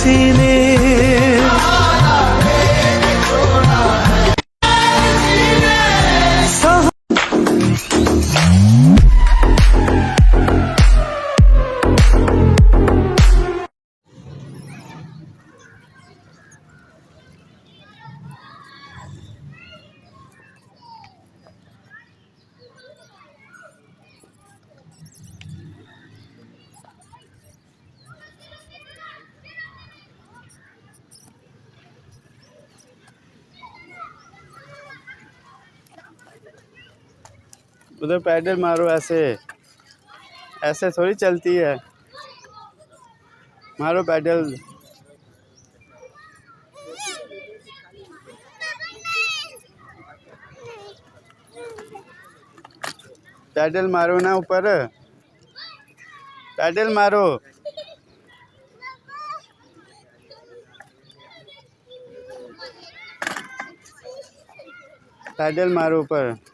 किसी ने। उधर पैडल मारो, ऐसे ऐसे थोड़ी चलती है, मारो पैडल। पैडल मारो ना ऊपर, पैडल मारो। पैडल मारो ऊपर।